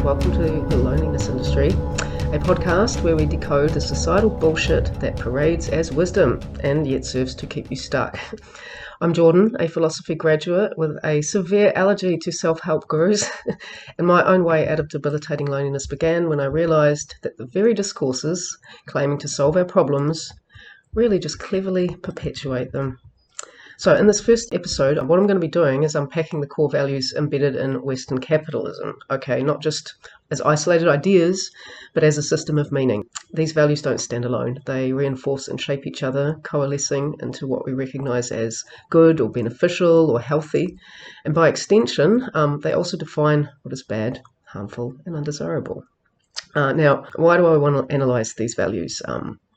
welcome to The Loneliness Industry, a podcast where we decode the societal bullshit that parades as wisdom and yet serves to keep you stuck. I'm Jordan, a philosophy graduate with a severe allergy to self-help gurus, and my own way out of debilitating loneliness began when I realised that the very discourses claiming to solve our problems really just cleverly perpetuate them. So in this first episode, what I'm going to be doing is unpacking the core values embedded in Western capitalism. Okay, not just as isolated ideas, but as a system of meaning. These values don't stand alone. They reinforce and shape each other, coalescing into what we recognise as good or beneficial or healthy. And by extension, they also define what is bad, harmful, and undesirable. Now, why do I want to analyse these values?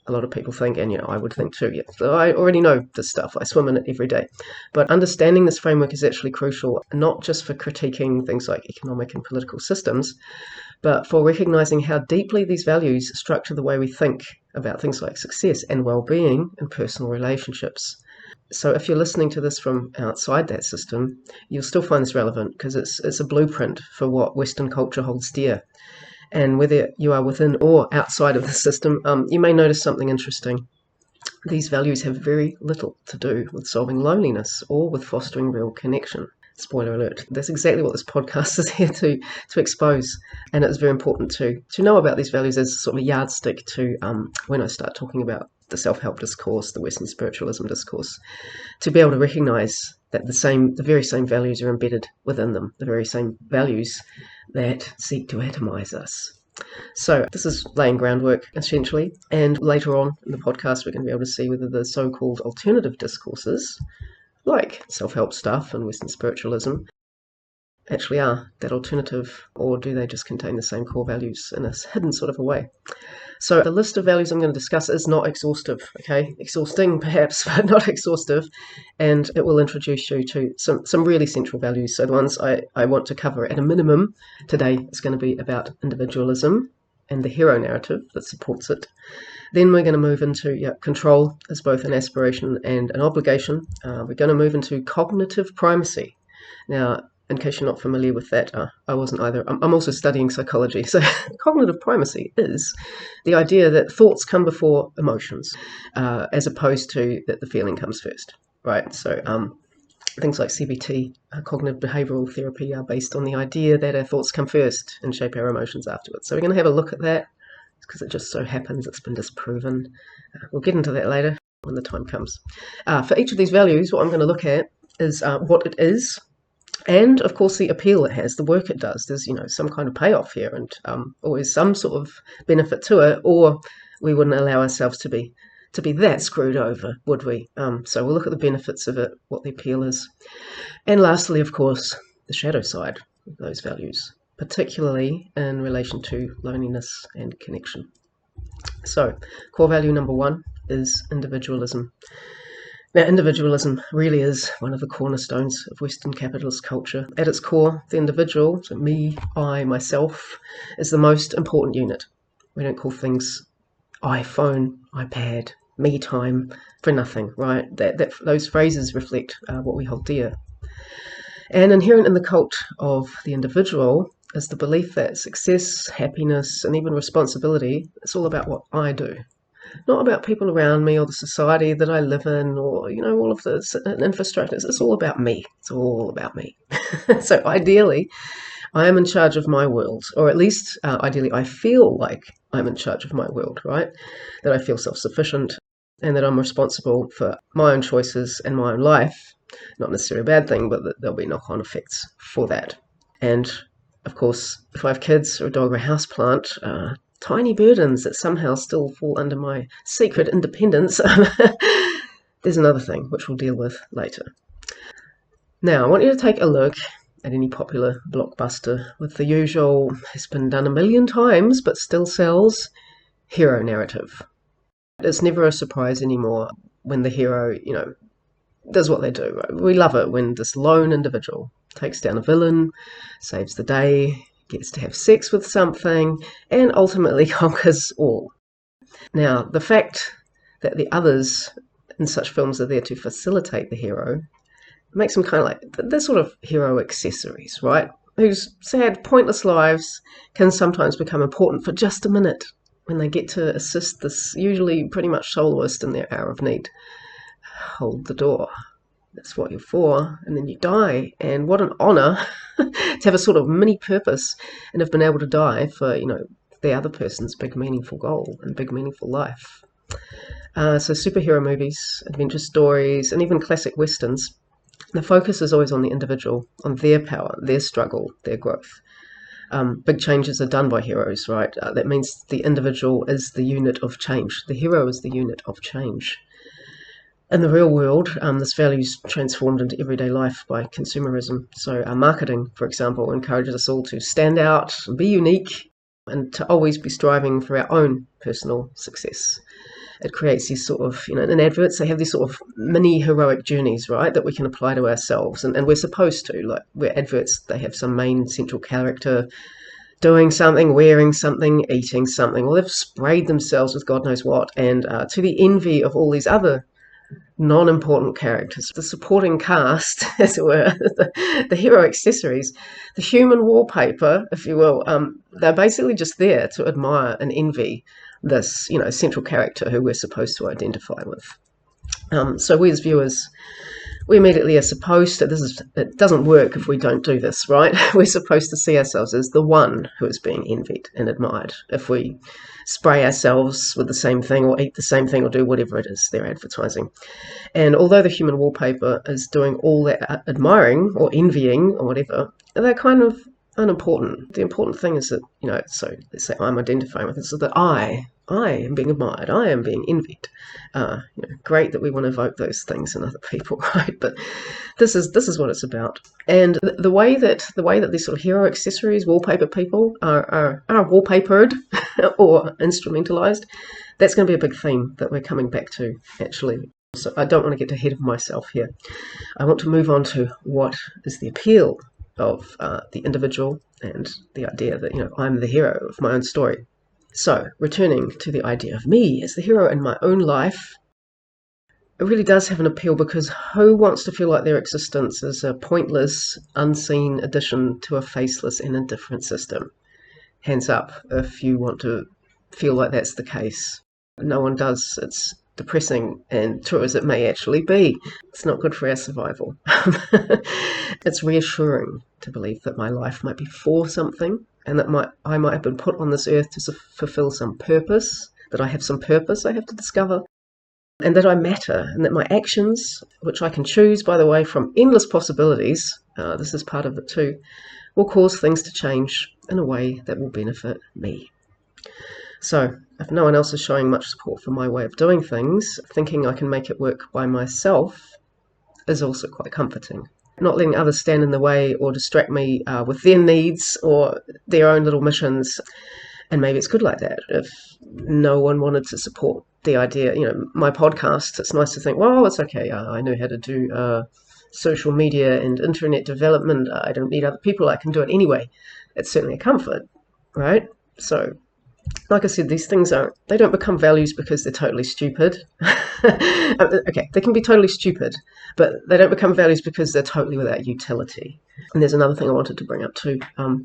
A lot of people think, and I would think too, yeah. So I already know this stuff. I swim in it every day. But understanding this framework is actually crucial, not just for critiquing things like economic and political systems, but for recognising how deeply these values structure the way we think about things like success and well-being and personal relationships. So if you're listening to this from outside that system, you'll still find this relevant because it's a blueprint for what Western culture holds dear. And whether you are within or outside of the system, you may notice something interesting. These values have very little to do with solving loneliness or with fostering real connection. Spoiler alert. That's exactly what this podcast is here to expose. And it's very important to know about these values as sort of a yardstick to when I start talking about the self-help discourse, the Western spiritualism discourse, to be able to recognise that the very same values are embedded within them, the very same values that seek to atomise us. So this is laying groundwork, essentially, and later on in the podcast we're going to be able to see whether the so-called alternative discourses, like self-help stuff and Western spiritualism, actually are that alternative, or do they just contain the same core values in a hidden sort of a way? So the list of values I'm going to discuss is not exhaustive, okay? Exhausting perhaps, but not exhaustive, and it will introduce you to some really central values. So the ones I want to cover at a minimum today is going to be about individualism and the hero narrative that supports it. Then we're going to move into control as both an aspiration and an obligation. We're going to move into cognitive primacy. Now, in case you're not familiar with that, I wasn't either. I'm also studying psychology. So cognitive primacy is the idea that thoughts come before emotions, as opposed to that the feeling comes first, right? So things like CBT, cognitive behavioural therapy, are based on the idea that our thoughts come first and shape our emotions afterwards. So we're going to have a look at that because it just so happens it's been disproven. We'll get into that later when the time comes. For each of these values, what I'm going to look at is what it is, and of course the appeal it has, the work it does. There's some kind of payoff here, and always some sort of benefit to it, or we wouldn't allow ourselves to be that screwed over, would we? So we'll look at the benefits of it, what the appeal is, and lastly, of course, the shadow side of those values, particularly in relation to loneliness and connection. So core value number 1 is individualism. Now, individualism really is one of the cornerstones of Western capitalist culture. At its core, the individual, so me, I, myself, is the most important unit. We don't call things iPhone, iPad, me time for nothing, right? Those phrases reflect what we hold dear. And inherent in the cult of the individual is the belief that success, happiness, and even responsibility is all about what I do. Not about people around me or the society that I live in or, all of the infrastructures. It's all about me. It's all about me. So ideally, I am in charge of my world, or at least ideally I feel like I'm in charge of my world, right? That I feel self-sufficient and that I'm responsible for my own choices and my own life. Not necessarily a bad thing, but that there'll be knock-on effects for that. And of course, if I have kids or a dog or a houseplant, tiny burdens that somehow still fall under my secret independence, there's another thing which we'll deal with later. Now, I want you to take a look at any popular blockbuster with the usual, has been done a million times but still sells, hero narrative. It's never a surprise anymore when the hero, does what they do. Right? We love it when this lone individual takes down a villain, saves the day, gets to have sex with something, and ultimately conquers all. Now, the fact that the others in such films are there to facilitate the hero makes them kind of like, they're sort of hero accessories, right? whose sad, pointless lives can sometimes become important for just a minute when they get to assist this usually pretty much soloist in their hour of need. Hold the door. That's what you're for. And then you die. And what an honour to have a sort of mini purpose and have been able to die for, the other person's big meaningful goal and big meaningful life. So superhero movies, adventure stories, and even classic westerns, the focus is always on the individual, on their power, their struggle, their growth. Big changes are done by heroes, right? That means the individual is the unit of change. The hero is the unit of change. In the real world, this value is transformed into everyday life by consumerism. So marketing, for example, encourages us all to stand out, be unique, and to always be striving for our own personal success. It creates these sort of, in adverts, they have these sort of mini heroic journeys, right, that we can apply to ourselves. And we're supposed to, like, where adverts, they have some main central character doing something, wearing something, eating something. Well, they've sprayed themselves with God knows what. And to the envy of all these other non-important characters, the supporting cast, as it were, the hero accessories, the human wallpaper, if you will, they're basically just there to admire and envy this, central character who we're supposed to identify with. So we as viewers, we immediately are supposed to, it doesn't work if we don't do this, right? We're supposed to see ourselves as the one who is being envied and admired. If we spray ourselves with the same thing or eat the same thing or do whatever it is they're advertising. And although the human wallpaper is doing all that admiring or envying or whatever, they're kind of unimportant. The important thing is that, so let's say I'm identifying with this, so that I am being admired, I am being envied. Great that we want to evoke those things in other people, right? But this is what it's about. And the way that these sort of hero accessories, wallpaper people are wallpapered or instrumentalized, that's going to be a big theme that we're coming back to, actually. So I don't want to get ahead of myself here. I want to move on to what is the appeal of the individual and the idea that, I'm the hero of my own story. So, returning to the idea of me as the hero in my own life, it really does have an appeal, because who wants to feel like their existence is a pointless, unseen addition to a faceless and indifferent system? Hands up if you want to feel like that's the case. No one does. It's depressing, and true as it may actually be, it's not good for our survival. It's reassuring to believe that my life might be for something, and that I might have been put on this earth to fulfill some purpose, that I have some purpose I have to discover, and that I matter, and that my actions, which I can choose, by the way, from endless possibilities, this is part of it too, will cause things to change in a way that will benefit me. So, if no one else is showing much support for my way of doing things, thinking I can make it work by myself is also quite comforting. Not letting others stand in the way or distract me with their needs or their own little missions. And maybe it's good like that. If no one wanted to support the idea, my podcast, it's nice to think, well, it's okay. I know how to do social media and internet development. I don't need other people. I can do it anyway. It's certainly a comfort, right? So, like I said, these things they don't become values because they're totally stupid. Okay, they can be totally stupid, but they don't become values because they're totally without utility. And there's another thing I wanted to bring up too.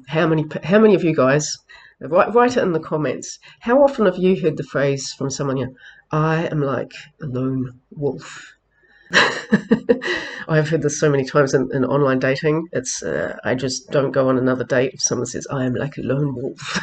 How many of you guys, write it in the comments, how often have you heard the phrase from someone, I am like a lone wolf? I've heard this so many times in online dating. It's I just don't go on another date if someone says, I am like a lone wolf.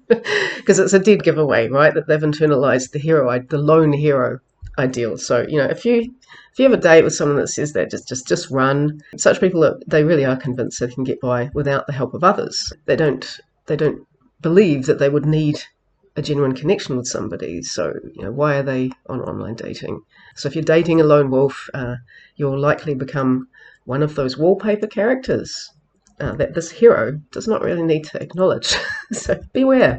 Because it's a dead giveaway, right? That they've internalized the lone hero ideal. So, if you have a date with someone that says that, just run. Such people, they really are convinced they can get by without the help of others. They don't believe that they would need a genuine connection with somebody. So, why are they on online dating? So if you're dating a lone wolf, you'll likely become one of those wallpaper characters that this hero does not really need to acknowledge. So beware.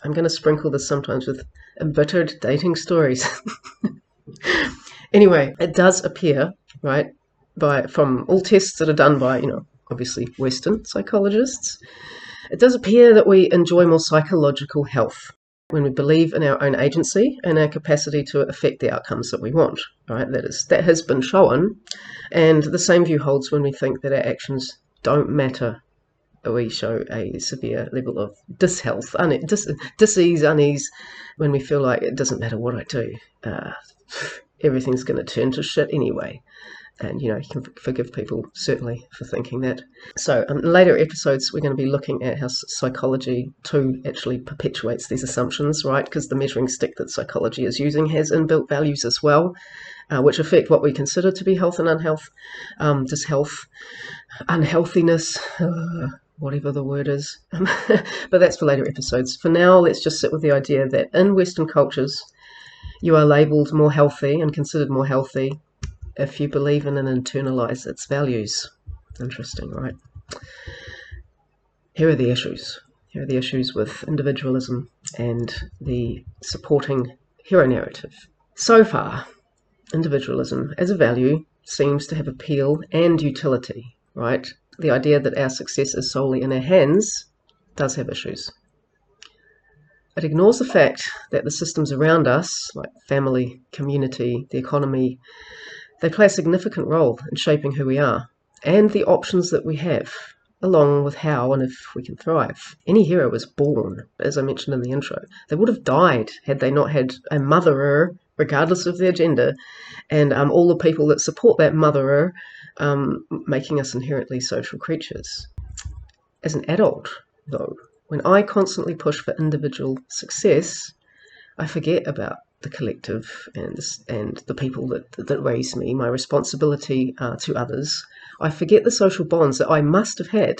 I'm going to sprinkle this sometimes with embittered dating stories. Anyway, it does appear, right, from all tests that are done by, obviously Western psychologists, it does appear that we enjoy more psychological health when we believe in our own agency and our capacity to affect the outcomes that we want, right? That has been shown, and the same view holds when we think that our actions don't matter we show a severe level of dishealth, disease, unease, when we feel like it doesn't matter what I do, everything's going to turn to shit anyway. And, you can forgive people, certainly, for thinking that. So in later episodes, we're going to be looking at how psychology, too, actually perpetuates these assumptions, right? Because the measuring stick that psychology is using has inbuilt values as well, which affect what we consider to be health and unhealth, dishealth, unhealthiness, whatever the word is. But that's for later episodes. For now, let's just sit with the idea that in Western cultures, you are labelled more healthy and considered more healthy if you believe in and internalise its values. Interesting, right? Here are the issues. Here are the issues with individualism and the supporting hero narrative. So far, individualism as a value seems to have appeal and utility, right? The idea that our success is solely in our hands does have issues. It ignores the fact that the systems around us, like family, community, the economy, they play a significant role in shaping who we are and the options that we have, along with how and if we can thrive. Any hero was born, as I mentioned in the intro. They would have died had they not had a motherer, regardless of their gender, and all the people that support that motherer, making us inherently social creatures. As an adult, though, when I constantly push for individual success, I forget about the collective and the people that raised me, my responsibility to others. I forget the social bonds that I must have had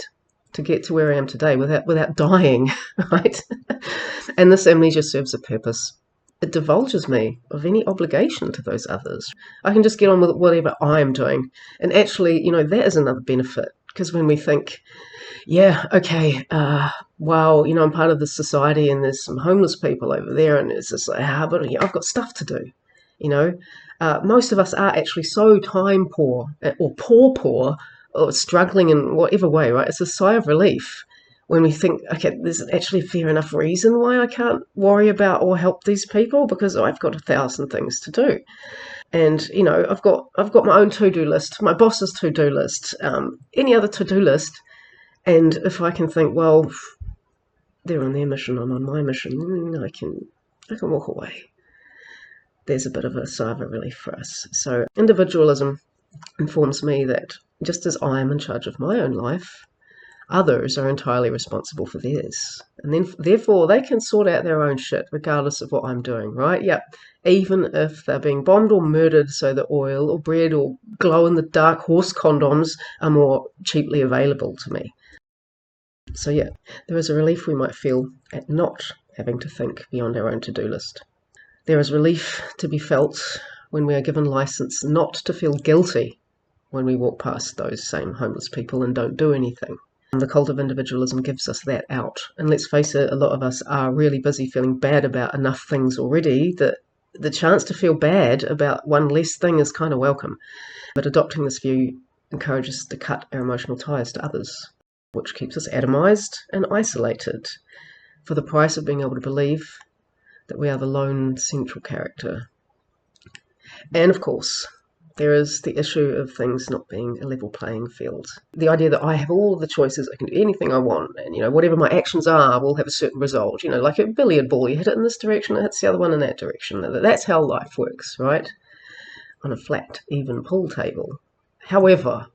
to get to where I am today without dying, right? And this amnesia serves a purpose. It divulges me of any obligation to those others. I can just get on with whatever I'm doing. And actually, that is another benefit, because when we think, yeah, okay, well, I'm part of this society and there's some homeless people over there and it's just like, but I've got stuff to do, Most of us are actually so time poor or poor or struggling in whatever way, right? It's a sigh of relief when we think, okay, there's actually a fair enough reason why I can't worry about or help these people because I've got 1,000 things to do. And, I've got my own to-do list, my boss's to-do list, any other to-do list. And if I can think, well, they're on their mission, I'm on my mission, I can walk away. There's a bit of a sigh of relief for us. So individualism informs me that just as I am in charge of my own life, others are entirely responsible for theirs. And then therefore they can sort out their own shit regardless of what I'm doing, right? Yeah. Even if they're being bombed or murdered so that oil or bread or glow-in-the-dark horse condoms are more cheaply available to me. So yeah, there is a relief we might feel at not having to think beyond our own to-do list. There is relief to be felt when we are given license not to feel guilty when we walk past those same homeless people and don't do anything. The cult of individualism gives us that out. And let's face it, a lot of us are really busy feeling bad about enough things already that the chance to feel bad about one less thing is kind of welcome. But adopting this view encourages us to cut our emotional ties to others, which keeps us atomized and isolated for the price of being able to believe that we are the lone central character. And of course, there is the issue of things not being a level playing field. The idea that I have all the choices, I can do anything I want, and whatever my actions are will have a certain result. Like a billiard ball, you hit it in this direction, it hits the other one in that direction. That's how life works, right? On a flat, even pool table. However,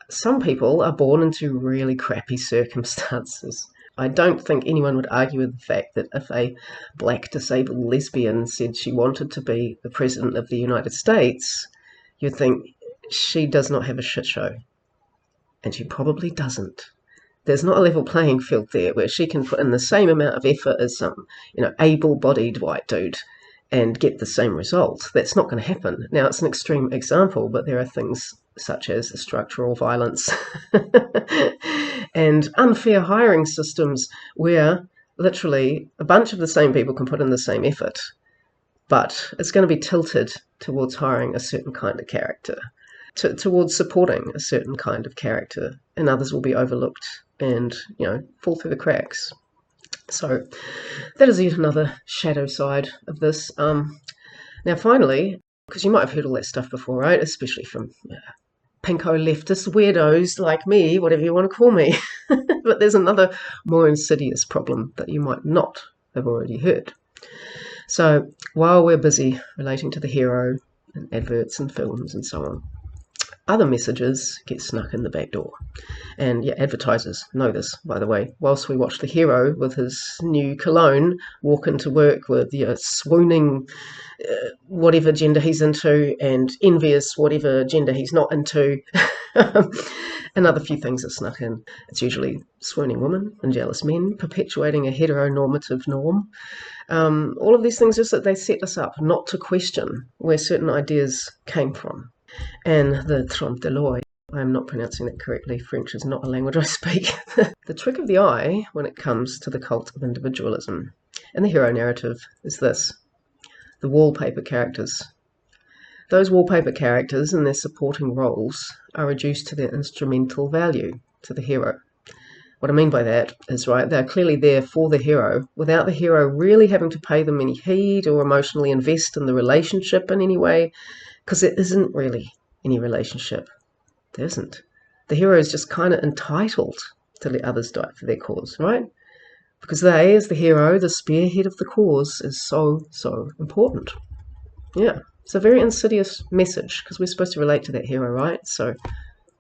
some people are born into really crappy circumstances. I don't think anyone would argue with the fact that if a black disabled lesbian said she wanted to be the President of the United States, you'd think she does not have a shit show. And she probably doesn't. There's not a level playing field there where she can put in the same amount of effort as some, able-bodied white dude and get the same result. That's not going to happen. Now, it's an extreme example, but there are things such as structural violence and unfair hiring systems where literally a bunch of the same people can put in the same effort, but it's going to be tilted towards hiring a certain kind of character, towards supporting a certain kind of character, and others will be overlooked and, fall through the cracks. So that is yet another shadow side of this. Now, finally, because you might have heard all that stuff before, right? Especially from pinko leftist weirdos like me, whatever you want to call me. But there's another more insidious problem that you might not have already heard. So while we're busy relating to the hero and adverts and films and so on, other messages get snuck in the back door. And yeah, advertisers know this, by the way. Whilst we watch the hero with his new cologne walk into work with swooning whatever gender he's into and envious whatever gender he's not into, another few things are snuck in. It's usually swooning women and jealous men, perpetuating a heteronormative norm. All of these things just that they set us up not to question where certain ideas came from. And the trompe l'oeil, I'm not pronouncing that correctly, French is not a language I speak. The trick of the eye when it comes to the cult of individualism and the hero narrative is this: the wallpaper characters. Those wallpaper characters and their supporting roles are reduced to their instrumental value to the hero. What I mean by that is, right, they're clearly there for the hero without the hero really having to pay them any heed or emotionally invest in the relationship in any way, because there isn't really any relationship. There isn't. The hero is just kind of entitled to let others die for their cause, right? Because they, as the hero, the spearhead of the cause, is so, so important. Yeah, it's a very insidious message because we're supposed to relate to that hero, right? So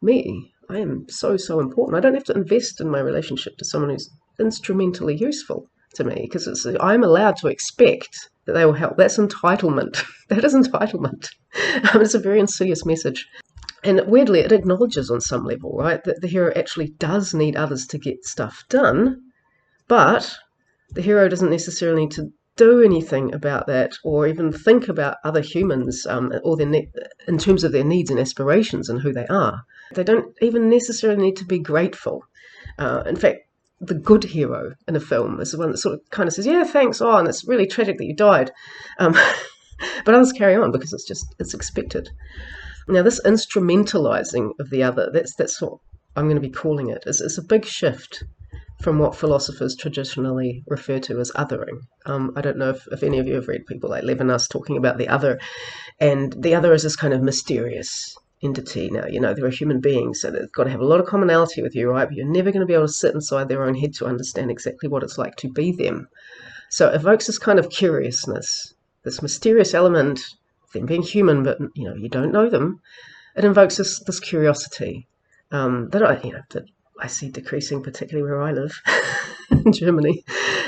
me, I am so, so important. I don't have to invest in my relationship to someone who's instrumentally useful to me because I'm allowed to expect that they will help. That's entitlement. That is entitlement. It's a very insidious message. And weirdly, it acknowledges on some level, right, that the hero actually does need others to get stuff done, but the hero doesn't necessarily need to do anything about that or even think about other humans or in terms of their needs and aspirations and who they are. They don't even necessarily need to be grateful. In fact, the good hero in a film is the one that sort of kind of says, yeah, thanks, and it's really tragic that you died. But others carry on because it's expected. Now, this instrumentalizing of the other, that's what I'm going to be calling it, is a big shift from what philosophers traditionally refer to as othering. I don't know if any of you have read people like Levinas talking about the other, and the other is this kind of mysterious entity. Now, they're a human being, so they've got to have a lot of commonality with you, right? But you're never going to be able to sit inside their own head to understand exactly what it's like to be them. So it evokes this kind of curiousness, this mysterious element, them being human, but you don't know them. It invokes this curiosity that I see decreasing, particularly where I live in Germany.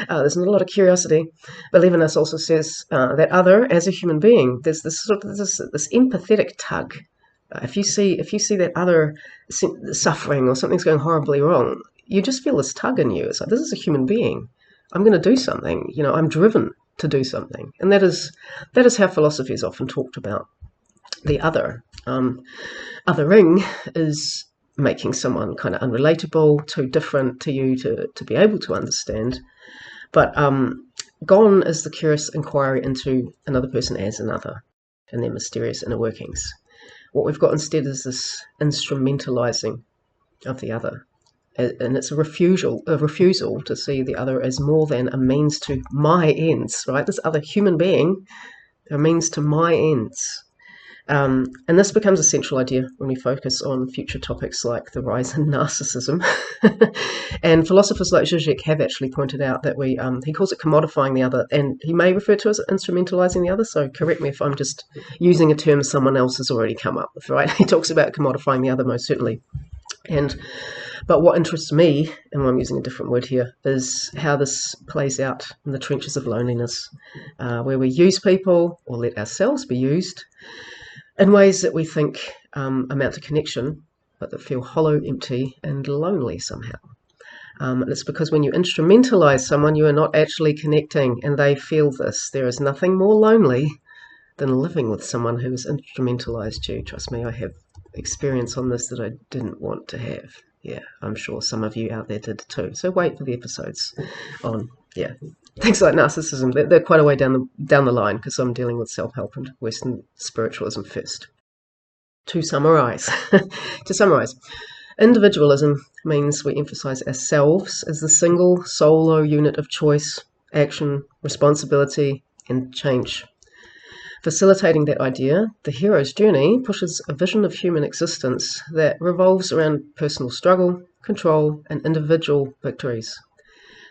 There's not a lot of curiosity. But Levinas also says that other, as a human being, there's this empathetic tug. If you see that other suffering or something's going horribly wrong, you just feel this tug in you. It's like, this is a human being. I'm going to do something. I'm driven to do something. And that is how philosophy is often talked about. The other. Othering is making someone kind of unrelatable, too different to you to be able to understand. But gone is the curious inquiry into another person as another and their mysterious inner workings. What we've got instead is this instrumentalizing of the other. And it's a refusal to see the other as more than a means to my ends, right? This other human being, a means to my ends. And this becomes a central idea when we focus on future topics like the rise in narcissism. And philosophers like Zizek have actually pointed out that he calls it commodifying the other, and he may refer to it as instrumentalizing the other, so correct me if I'm just using a term someone else has already come up with, right? He talks about commodifying the other most certainly. But what interests me, and I'm using a different word here, is how this plays out in the trenches of loneliness, where we use people or let ourselves be used in ways that we think amount to connection, but that feel hollow, empty, and lonely somehow. And it's because when you instrumentalize someone, you are not actually connecting, and they feel this. There is nothing more lonely than living with someone who has instrumentalized you. Trust me, I have experience on this that I didn't want to have. Yeah, I'm sure some of you out there did too. So wait for the episodes on, things like narcissism. They're quite a way down the line because I'm dealing with self-help and Western spiritualism first. To summarize, individualism means we emphasize ourselves as the single solo unit of choice, action, responsibility, and change. Facilitating that idea, the hero's journey pushes a vision of human existence that revolves around personal struggle, control, and individual victories.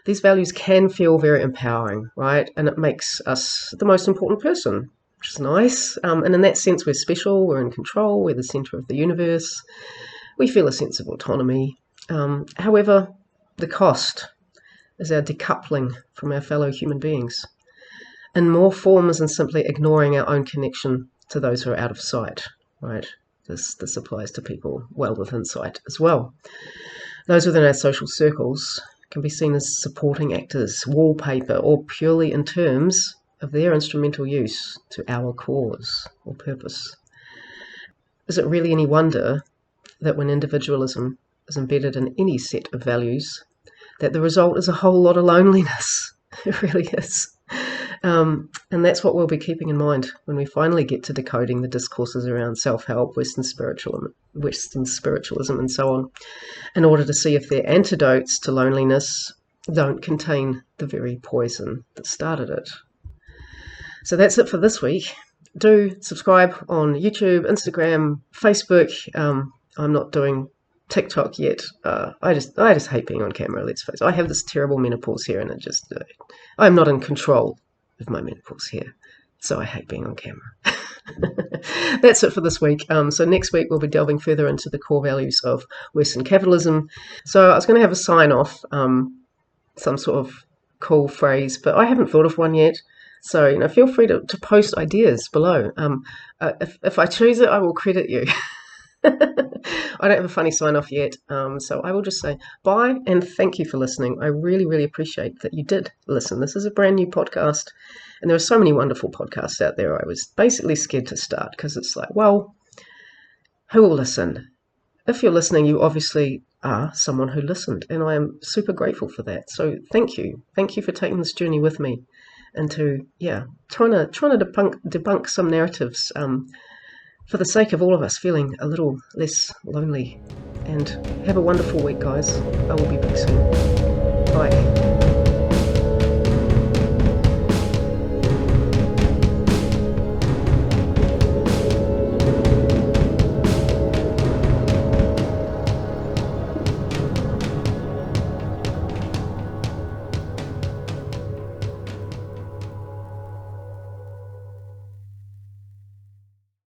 These values can feel very empowering, right? And it makes us the most important person, which is nice. And in that sense, we're special, we're in control, we're the centre of the universe. We feel a sense of autonomy. However, the cost is our decoupling from our fellow human beings in more forms than simply ignoring our own connection to those who are out of sight, right? This applies to people well within sight as well. Those within our social circles can be seen as supporting actors, wallpaper, or purely in terms of their instrumental use to our cause or purpose. Is it really any wonder that when individualism is embedded in any set of values, that the result is a whole lot of loneliness? It really is. And that's what we'll be keeping in mind when we finally get to decoding the discourses around self-help, Western spiritualism, and so on, in order to see if their antidotes to loneliness don't contain the very poison that started it. So that's it for this week. Do subscribe on YouTube, Instagram, Facebook. I'm not doing TikTok yet. I just hate being on camera, let's face it. I have this terrible menopause here, and I'm not in control of my menopause here, so I hate being on camera. That's it for this week. So next week we'll be delving further into the core values of Western capitalism. So I was going to have a sign off, some sort of cool phrase, but I haven't thought of one yet. So feel free to post ideas below. If I choose it, I will credit you. I don't have a funny sign off yet, so I will just say bye and thank you for listening. I really, really appreciate that you did listen. This is a brand new podcast, and there are so many wonderful podcasts out there. I was basically scared to start because it's like, well, who will listen? If you're listening, you obviously are someone who listened, and I am super grateful for that. So thank you for taking this journey with me, and to trying to debunk some narratives. For the sake of all of us feeling a little less lonely. And have a wonderful week, guys. I will be back soon. Bye.